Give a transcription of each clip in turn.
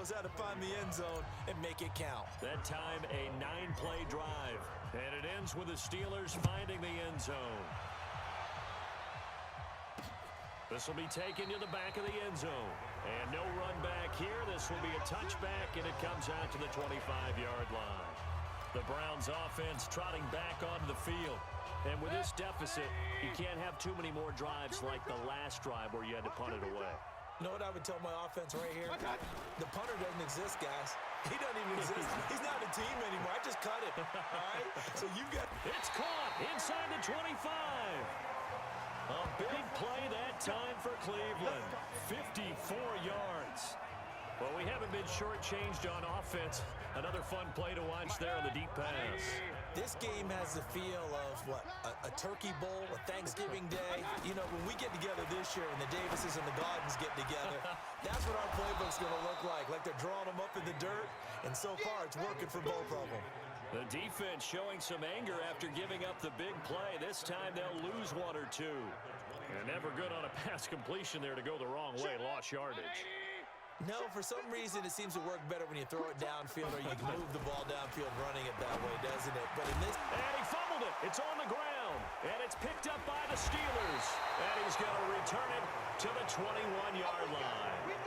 knows how to find the end zone and make it count. That time, a 9-play drive. And it ends with the Steelers finding the end zone. This will be taken to the back of the end zone. And no run back here. This will be a touchback, and it comes out to the 25-yard line. The Browns offense trotting back onto the field. And with this deficit, you can't have too many more drives like the last drive where you had to punt it away. You know what I would tell my offense right here? The punter doesn't exist, guys. He doesn't even exist. He's not a team anymore. I just cut him. All right? So you got... It's caught inside the 25. A big play that time for Cleveland. 54 yards. Well, we haven't been shortchanged on offense. Another fun play to watch there on the deep pass. This game has the feel of, what, a turkey bowl, a Thanksgiving day. You know, when we get together this year and the Davises and the Gaudens get together, that's what our playbook's going to look like they're drawing them up in the dirt, and so far it's working for both of them. The defense showing some anger after giving up the big play. This time they'll lose one or two. And never good on a pass completion there to go the wrong way, lost yardage. No, for some reason it seems to work better when you throw it downfield or you can move the ball downfield running it that way, doesn't it? But in this... And he fumbled it. It's on the ground. And it's picked up by the Steelers. And he's going to return it to the 21-yard line.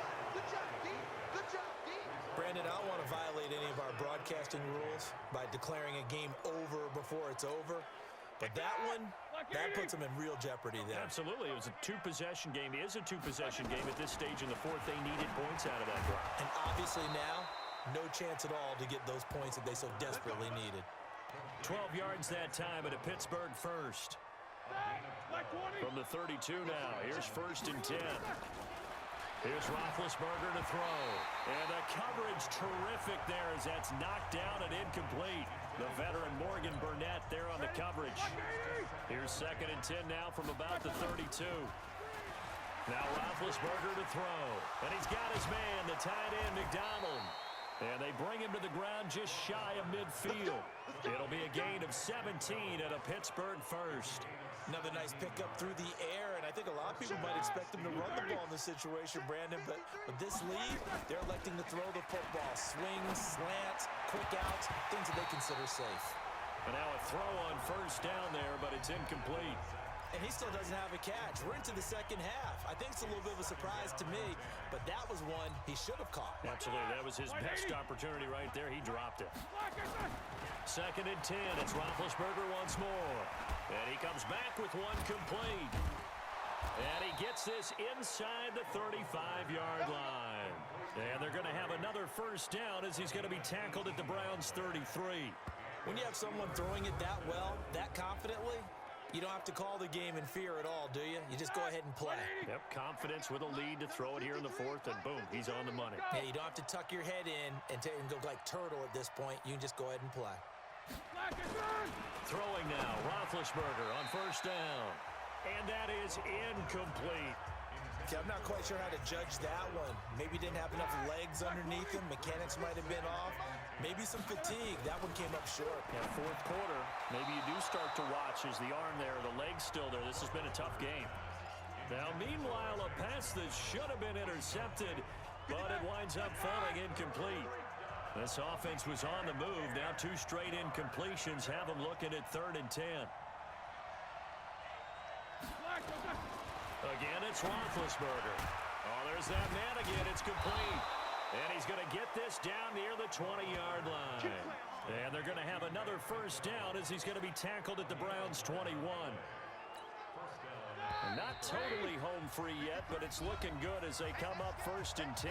Brandon, I don't want to violate any of our broadcasting rules by declaring a game over before it's over. But that one, that puts them in real jeopardy there. Absolutely. It was a two-possession game. It is a two-possession game at this stage in the fourth. They needed points out of that drive. And obviously now, no chance at all to get those points that they so desperately needed. 12 yards that time at a Pittsburgh first. From the 32 now. Here's 1st and 10. Here's Roethlisberger to throw. And the coverage terrific there as that's knocked down and incomplete. The veteran Morgan Burnett there on the coverage. Here's 2nd and 10 now from about the 32. Now Roethlisberger to throw. And he's got his man, the tight end, McDonald. And they bring him to the ground just shy of midfield. It'll be a gain of 17 at a Pittsburgh first. Another nice pickup through the air, and I think a lot of people might expect them to run the ball in this situation, Brandon, but with this lead, they're electing to throw the football. Swings, slants, quick outs, things that they consider safe. And now a throw on 1st down there, but it's incomplete. And he still doesn't have a catch. We're into the second half. I think it's a little bit of a surprise to me, but that was one he should have caught. Absolutely. That was his best opportunity right there. He dropped it. 2nd and 10. It's Roethlisberger once more. And he comes back with one complete. And he gets this inside the 35-yard line. And they're going to have another 1st down as he's going to be tackled at the Browns' 33. When you have someone throwing it that well, that confidently, you don't have to call the game in fear at all, do you? You just go ahead and play. Yep, confidence with a lead to throw it here in the 4th, and boom, he's on the money. Yeah, you don't have to tuck your head in and go like turtle at this point. You can just go ahead and play. Throwing now, Roethlisberger on 1st down. And that is incomplete. Okay, I'm not quite sure how to judge that one. Maybe didn't have enough legs underneath him. Mechanics might have been off. Maybe some fatigue. That one came up short. Yeah, 4th quarter, maybe you do start to watch as the arm there, the leg's still there. This has been a tough game. Now, meanwhile, a pass that should have been intercepted, but it winds up falling incomplete. This offense was on the move. Now 2 straight incompletions have them looking at 3rd and 10. Again, it's Roethlisberger. Oh, there's that man again. It's complete. And he's going to get this down near the 20-yard line. And they're going to have another 1st down as he's going to be tackled at the Browns' 21. Not totally home free yet, but it's looking good as they come up 1st and 10.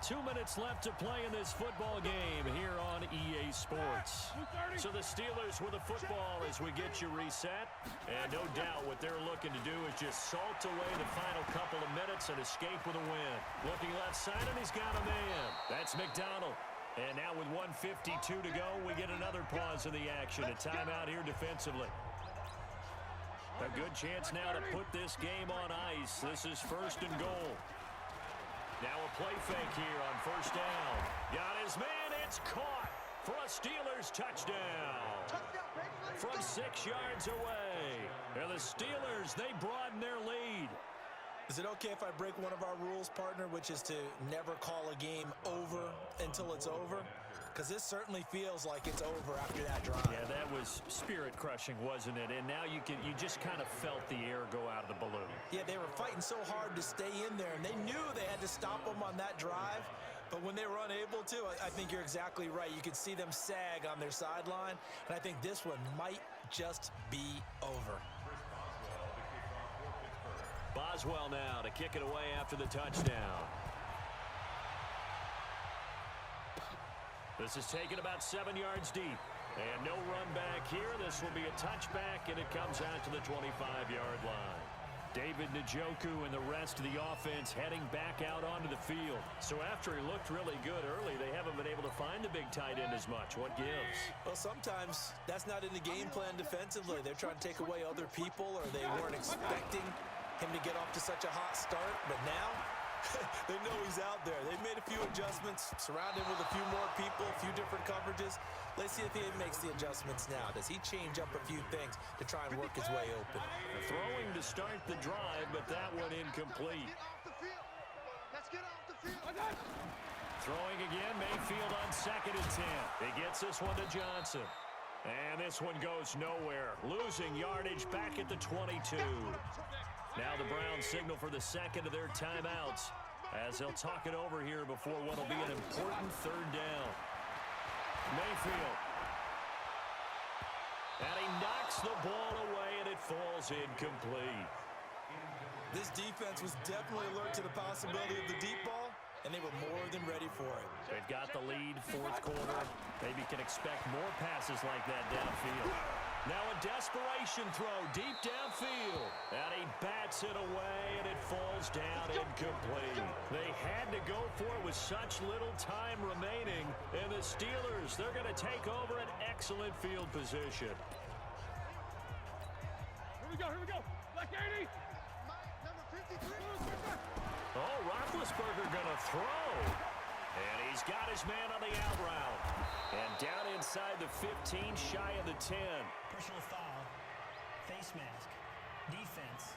2 minutes left to play in this football game here on EA Sports. So the Steelers with the football as we get you reset. And no doubt what they're looking to do is just salt away the final couple of minutes and escape with a win. Looking left side, and he's got a man. That's McDonald. And now with 1:52 to go, we get another pause in the action. A timeout here defensively. A good chance now to put this game on ice. This is 1st and goal. Now a play fake here on 1st down. Got his man. It's caught for a Steelers touchdown. From 6 yards away. And the Steelers, they broaden their lead. Is it okay if I break one of our rules, partner, which is to never call a game over until it's over? Because this certainly feels like it's over after that drive. Yeah, that was spirit-crushing, wasn't it? And now you just kind of felt the air go out of the balloon. Yeah, they were fighting so hard to stay in there, and they knew they had to stop them on that drive. But when they were unable to, I think you're exactly right. You could see them sag on their sideline, and I think this one might just be over. Boswell now to kick it away after the touchdown. This is taken about 7 yards deep. And no run back here. This will be a touchback, and it comes out to the 25-yard line. David Njoku and the rest of the offense heading back out onto the field. So after he looked really good early, they haven't been able to find the big tight end as much. What gives? Well, sometimes that's not in the game plan defensively. They're trying to take away other people, or they weren't expecting him to get off to such a hot start. But now they know he's out there. They've made a few adjustments, surrounded him with a few more people, a few different coverages. Let's see if he makes the adjustments now. Does he change up a few things to try and work his way open? Throwing to start the drive, but that one incomplete. Throwing again, Mayfield on 2nd and 10. He gets this one to Johnson. And this one goes nowhere. Losing yardage back at the 22. Now the Browns signal for the second of their timeouts as they'll talk it over here before what will be an important 3rd down. Mayfield. And he knocks the ball away, and it falls incomplete. This defense was definitely alert to the possibility of the deep ball, and they were more than ready for it. They've got the lead, 4th quarter. Maybe can expect more passes like that downfield. Now a desperation throw deep downfield. And he bats it away, and it falls down incomplete. They had to go for it with such little time remaining. And the Steelers, they're going to take over an excellent field position. Here we go. Black 80. Oh, Roethlisberger going to throw. And he's got his man on the out route. And down inside the 15, shy of the 10. Personal foul, face mask, defense.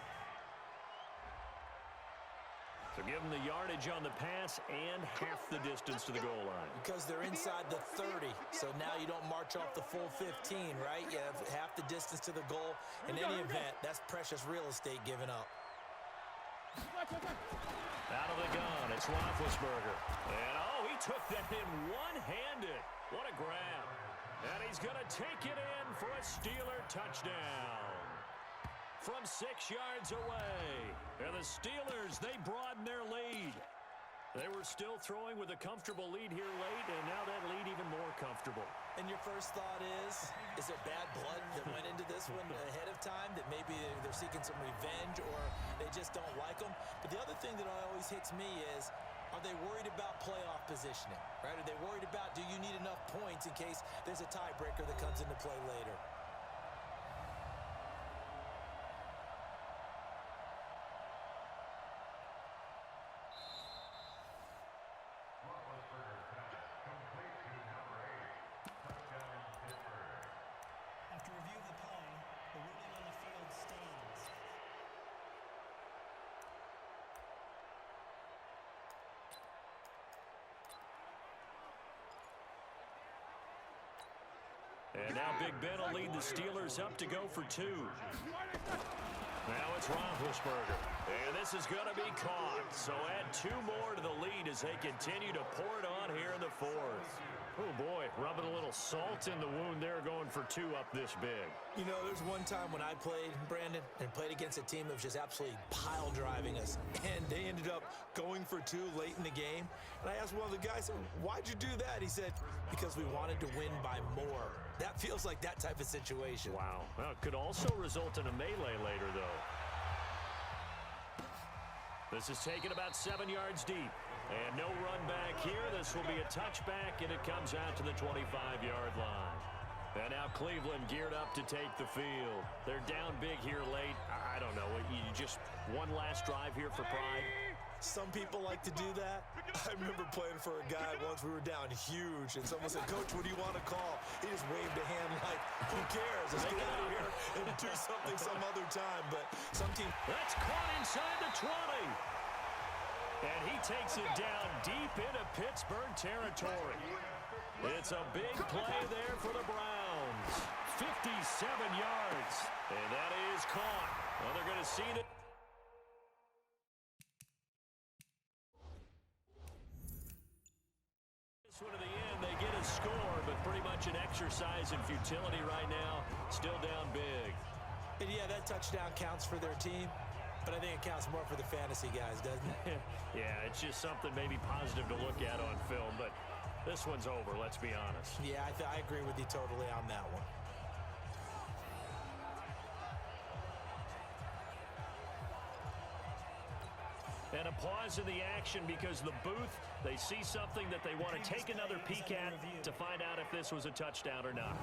So give them the yardage on the pass and half the distance to the goal line. Because they're inside the 30, so now you don't march off the full 15, right? You have half the distance to the goal. In any event, that's precious real estate given up. Out of the gun, it's Roethlisberger. And, oh, he took that in one-handed. What a grab. And he's going to take it in for a Steeler touchdown. From 6 yards away. And the Steelers, they broaden their lead. They were still throwing with a comfortable lead here late, and now that lead even more comfortable. And your first thought is it bad blood that went into this one ahead of time, that maybe they're seeking some revenge or they just don't like them? But the other thing that always hits me is, are they worried about playoff positioning, right? Are they worried about, do you need enough points in case there's a tiebreaker that comes into play later? After review of the play, the ruling on the field stands. And now Big Ben will lead the Steelers up to go for 2. Now it's Roethlisberger. And this is going to be caught. So add 2 more to the lead as they continue to pour it on here in the 4th. Oh, boy, rubbing a little salt in the wound there, going for 2 up this big. You know, there's one time when I played, Brandon, and played against a team that was just absolutely pile driving us, and they ended up going for 2 late in the game. And I asked one of the guys, why'd you do that? He said, because we wanted to win by more. That feels like that type of situation. Wow. Well, it could also result in a melee later, though. This is taken about 7 yards deep. And no run back here. This will be a touchback, and it comes out to the 25-yard line. And now Cleveland geared up to take the field. They're down big here late. I don't know. You just one last drive here for pride? Some people like to do that. I remember playing for a guy once. We were down huge, and someone said, Coach, what do you want to call? He just waved a hand like, who cares? Let's get out of here and do something some other time. But some team... That's caught inside the 20. And he takes it down deep into Pittsburgh territory. It's a big play there for the Browns. 57 yards. And that is caught. Well, they're going to see it. This one to the end, they get a score, but pretty much an exercise in futility right now. Still down big. And yeah, that touchdown counts for their team, but I think it counts more for the fantasy guys, doesn't it? Yeah, it's just something maybe positive to look at on film, but this one's over, let's be honest. Yeah, I agree with you totally on that one. And a pause in the action because the booth, they see something that they want to take another peek at to find out if this was a touchdown or not.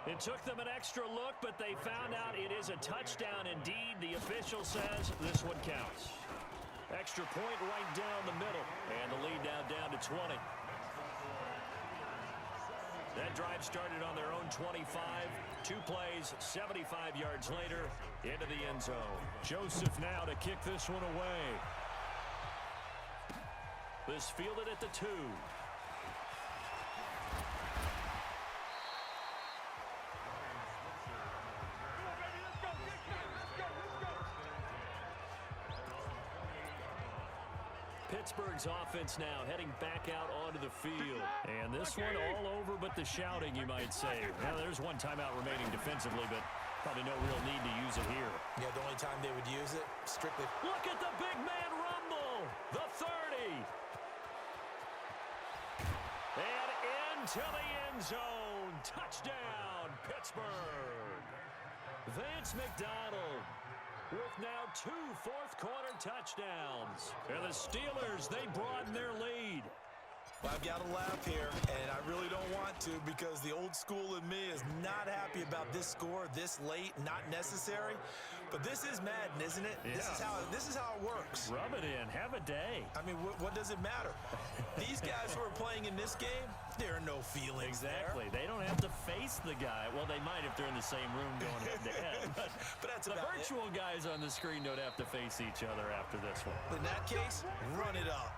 It took them an extra look, but they found out it is a touchdown indeed. The official says this one counts. Extra point right down the middle, and the lead now down to 20. That drive started on their own 25. 2 plays, 75 yards later, into the end zone. Joseph now to kick this one away. This fielded at the 2. Pittsburgh's offense now heading back out onto the field. And this one all over but the shouting, you might say. Now, there's one timeout remaining defensively, but probably no real need to use it here. Yeah, the only time they would use it, strictly. Look at the big man rumble. The 30. And into the end zone. Touchdown, Pittsburgh. Vance McDonald with now 2 fourth-quarter touchdowns. And the Steelers, they broaden their lead. Well, I've got to laugh here, and I really don't want to because the old school in me is not happy about this score this late, not necessary. But this is Madden, isn't it? Yeah. This is how it works. Rub it in. Have a day. I mean, what does it matter? These guys who are playing in this game, there are no feelings Exactly. there. They don't have to face the guy. Well, they might if they're in the same room going head-to-head. But that's the about virtual guys on the screen don't have to face each other after this one. In that case, run it up.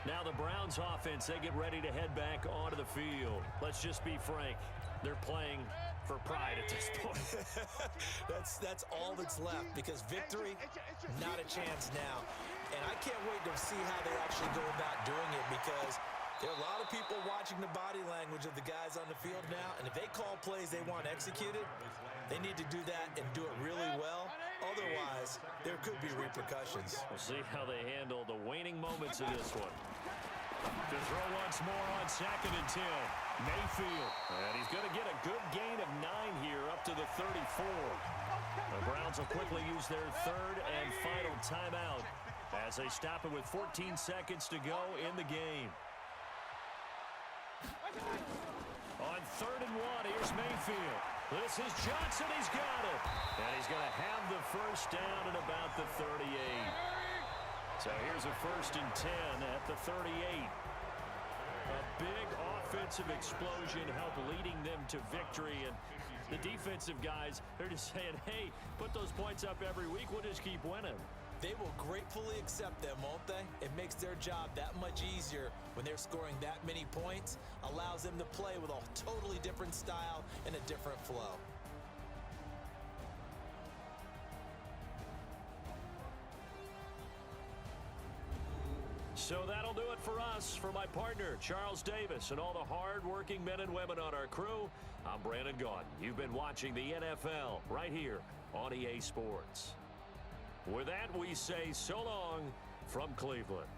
Now the Browns offense, they get ready to head back onto the field. Let's just be frank. They're playing for pride at this point. That's all that's left because victory, not a chance now. And I can't wait to see how they actually go about doing it because there are a lot of people watching the body language of the guys on the field now. And if they call plays they want executed, they need to do that and do it really well. Otherwise, there could be repercussions. We'll see how they handle the waning moments of this one. To throw once more on 2nd and 10. Mayfield. And he's going to get a good gain of 9 here up to the 34. The Browns will quickly use their 3rd and final timeout as they stop it with 14 seconds to go in the game. On 3rd and 1, here's Mayfield. This is Johnson. He's got it. And he's going to have the first down at about the 38. So here's a 1st and 10 at the 38. A big offensive explosion helped leading them to victory. And the defensive guys, they're just saying, hey, put those points up every week. We'll just keep winning. They will gratefully accept them, won't they? It makes their job that much easier when they're scoring that many points, allows them to play with a totally different style and a different flow. So that'll do it for us. For my partner, Charles Davis, and all the hard-working men and women on our crew, I'm Brandon Gaudin. You've been watching the NFL right here on EA Sports. With that, we say so long from Cleveland.